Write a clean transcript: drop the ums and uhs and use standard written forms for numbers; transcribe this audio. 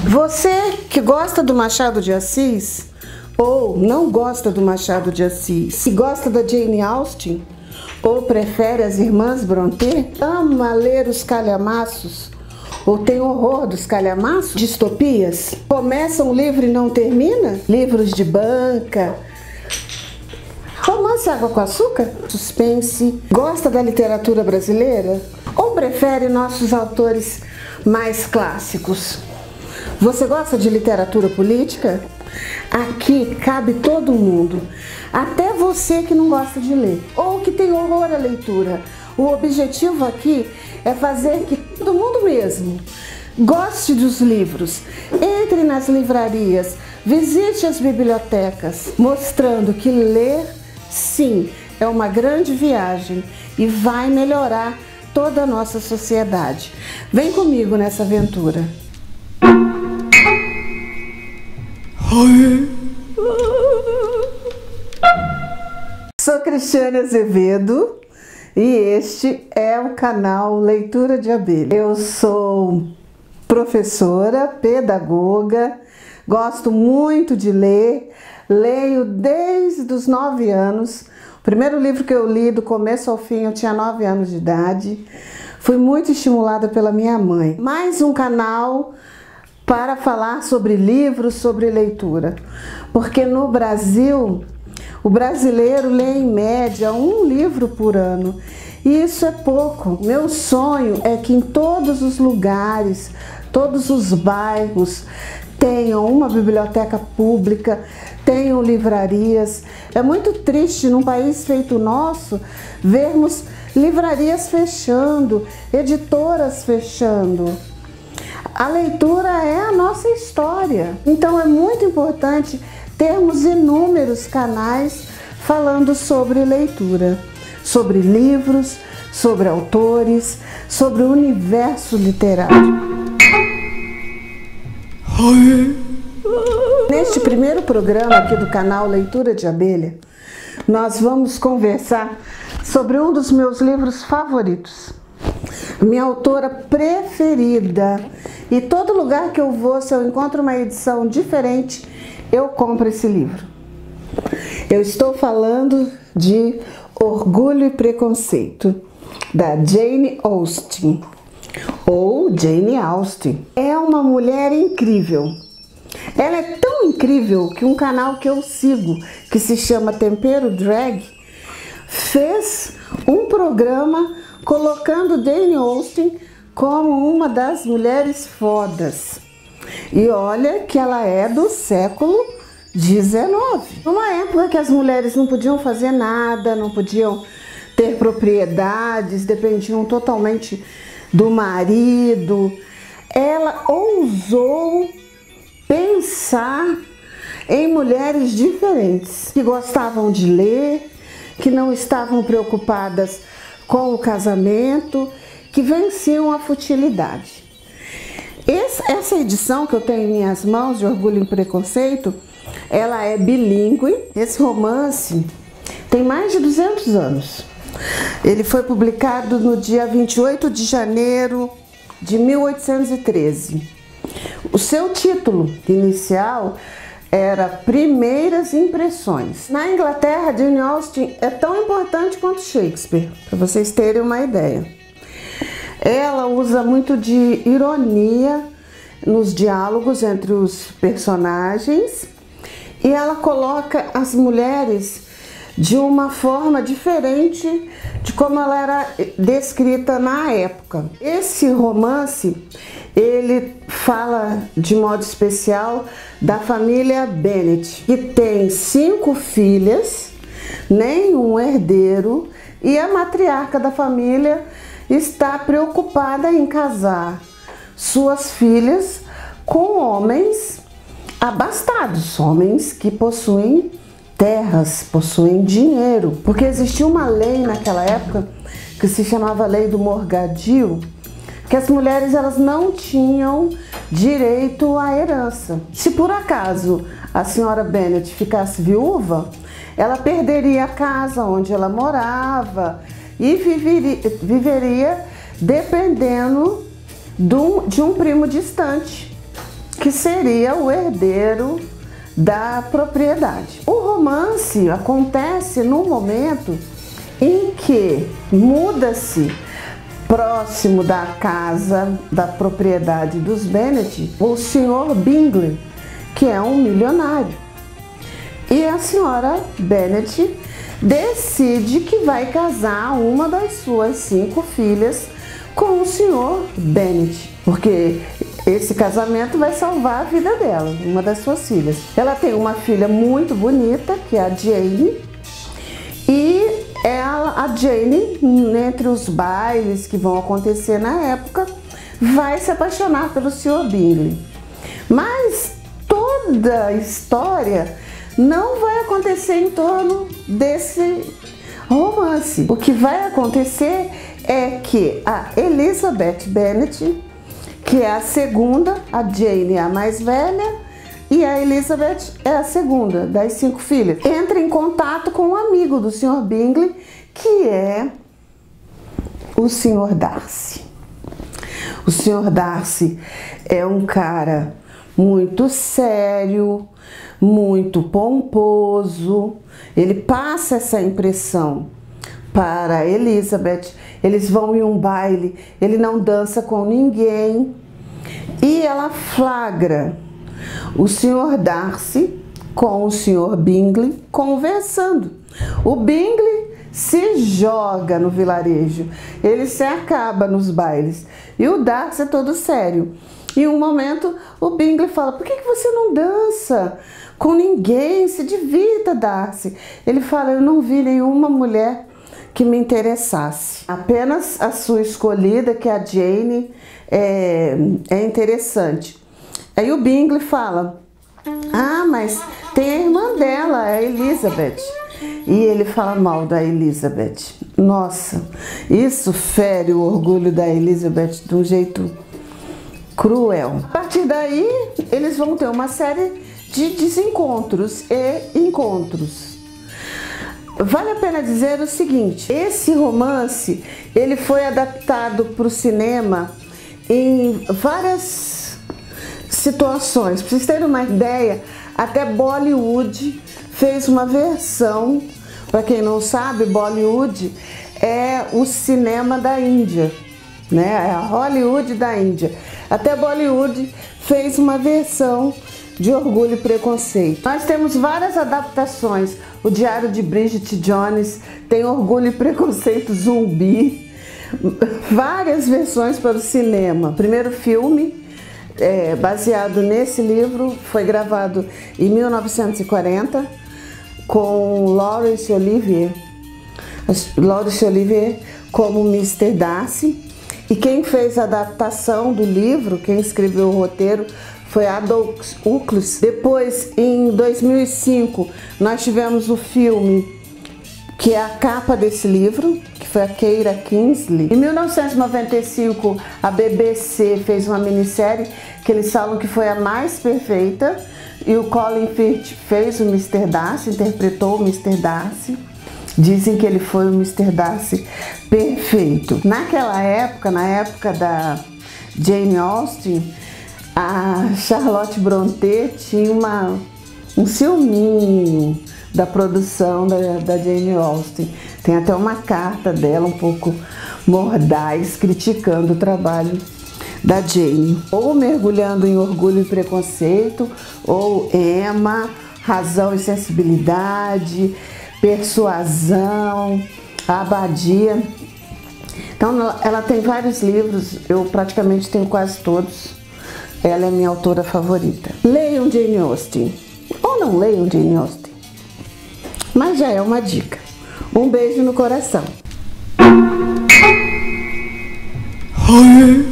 Você que gosta do Machado de Assis ou não gosta do Machado de Assis, que gosta da Jane Austen ou prefere as Irmãs Brontë, ama ler os calhamaços ou tem horror dos calhamaços, distopias, começa um livro e não termina, livros de banca, romance água com açúcar, suspense, gosta da literatura brasileira ou prefere nossos autores mais clássicos? Você gosta de literatura política? Aqui cabe todo mundo, até você que não gosta de ler ou que tem horror à leitura. O objetivo aqui é fazer que todo mundo mesmo goste dos livros, entre nas livrarias, visite as bibliotecas, mostrando que ler, sim, é uma grande viagem e vai melhorar toda a nossa sociedade. Vem comigo nessa aventura. Sou Cristiane Azevedo e este é o canal Leitura de Abelha. Eu sou professora, pedagoga, gosto muito de ler, leio desde os 9 anos. O primeiro livro que eu li do começo ao fim eu tinha 9 anos de idade. Fui muito estimulada pela minha mãe. Mais um canal para falar sobre livros, sobre leitura, porque no Brasil, o brasileiro lê em média um livro por ano, e isso é pouco. Meu sonho é que em todos os lugares, todos os bairros, tenham uma biblioteca pública, tenham livrarias. É muito triste num país feito nosso vermos livrarias fechando, editoras fechando. A leitura é a nossa história, então é muito importante termos inúmeros canais falando sobre leitura, sobre livros, sobre autores, sobre o universo literário. Neste primeiro programa aqui do canal Leitura de Abelha, nós vamos conversar sobre um dos meus livros favoritos, minha autora preferida, e todo lugar que eu vou, se eu encontro uma edição diferente, eu compro esse livro. Eu estou falando de Orgulho e Preconceito, da Jane Austen, ou Jane Austen. É uma mulher incrível. Ela é tão incrível que um canal que eu sigo, que se chama Tempero Drag, fez um programa colocando Jane Austen como uma das mulheres fodas. E olha que ela é do século XIX. Numa época que as mulheres não podiam fazer nada, não podiam ter propriedades, dependiam totalmente do marido, ela ousou pensar em mulheres diferentes, que gostavam de ler, que não estavam preocupadas com o casamento, que venciam a futilidade. Essa edição que eu tenho em minhas mãos, de Orgulho e Preconceito, ela é bilíngue. Esse romance tem mais de 200 anos. Ele foi publicado no dia 28 de janeiro de 1813. O seu título inicial era Primeiras Impressões. Na Inglaterra, Jane Austen é tão importante quanto Shakespeare, para vocês terem uma ideia. Ela usa muito de ironia nos diálogos entre os personagens e ela coloca as mulheres de uma forma diferente de como ela era descrita na época. Esse romance, ele fala de modo especial da família Bennet, que tem 5 filhas, nenhum herdeiro, e a matriarca da família está preocupada em casar suas filhas com homens abastados, homens que possuem terras, possuem dinheiro, porque existia uma lei naquela época que se chamava Lei do Morgadio, que as mulheres elas não tinham direito à herança. Se por acaso a senhora Bennet ficasse viúva, ela perderia a casa onde ela morava e viveria dependendo de um primo distante. que seria o herdeiro da propriedade. O romance acontece no momento em que muda-se próximo da casa, da propriedade dos Bennet, o Sr. Bingley, que é um milionário. E a senhora Bennet decide que vai casar uma das suas 5 filhas com o Sr. Bennet, porque esse casamento vai salvar a vida dela, uma das suas filhas. Ela tem uma filha muito bonita, que é a Jane, e a Jane, entre os bailes que vão acontecer na época, vai se apaixonar pelo Sr. Bingley. Mas toda a história não vai acontecer em torno desse romance. O que vai acontecer é que a Elizabeth Bennet, que é a segunda, a Jane é a mais velha, e a Elizabeth é a segunda das 5 filhas, entra em contato com um amigo do Sr. Bingley, que é o Sr. Darcy. O Sr. Darcy é um cara muito sério, muito pomposo. Ele passa essa impressão para Elizabeth. Eles vão em um baile, ele não dança com ninguém, e ela flagra o Sr. Darcy com o Sr. Bingley conversando. O Bingley se joga no vilarejo, ele se acaba nos bailes, e o Darcy é todo sério. Em um momento o Bingley fala: por que você não dança com ninguém? Se divirta, Darcy. Ele fala: eu não vi nenhuma mulher que me interessasse. Apenas a sua escolhida, que é a Jane, é interessante. Aí o Bingley fala: ah, mas tem a irmã dela, a Elizabeth. E ele fala mal da Elizabeth. Nossa, isso fere o orgulho da Elizabeth de um jeito cruel. A partir daí, eles vão ter uma série de desencontros e encontros. Vale a pena dizer o seguinte: esse romance ele foi adaptado para o cinema em várias situações. Para vocês terem uma ideia, até Bollywood fez uma versão. Para quem não sabe, Bollywood é o cinema da Índia, né? É a Hollywood da Índia. Até Bollywood fez uma versão de Orgulho e Preconceito. Nós temos várias adaptações. O Diário de Bridget Jones tem Orgulho e Preconceito zumbi. Várias versões para o cinema. O primeiro filme baseado nesse livro foi gravado em 1940 com Laurence Olivier. Laurence Olivier como Mr. Darcy. E quem fez a adaptação do livro, quem escreveu o roteiro, foi Adolph Huxley. Depois, em 2005, nós tivemos o filme, que é a capa desse livro, que foi a Keira Kingsley. Em 1995, a BBC fez uma minissérie que eles falam que foi a mais perfeita, e o Colin Firth fez o Mr. Darcy, interpretou o Mr. Darcy. Dizem que ele foi o Mr. Darcy perfeito. Naquela época, na época da Jane Austen, a Charlotte Brontë tinha um ciúminho da produção da Jane Austen. Tem até uma carta dela um pouco mordaz, criticando o trabalho da Jane. Ou mergulhando em Orgulho e Preconceito, ou Emma, Razão e Sensibilidade, Persuasão, a Abadia. Então ela tem vários livros, eu praticamente tenho quase todos. Ela é minha autora favorita. Leiam Jane Austen, ou não leiam Jane Austen, mas já é uma dica. Um beijo no coração. Oh, yeah.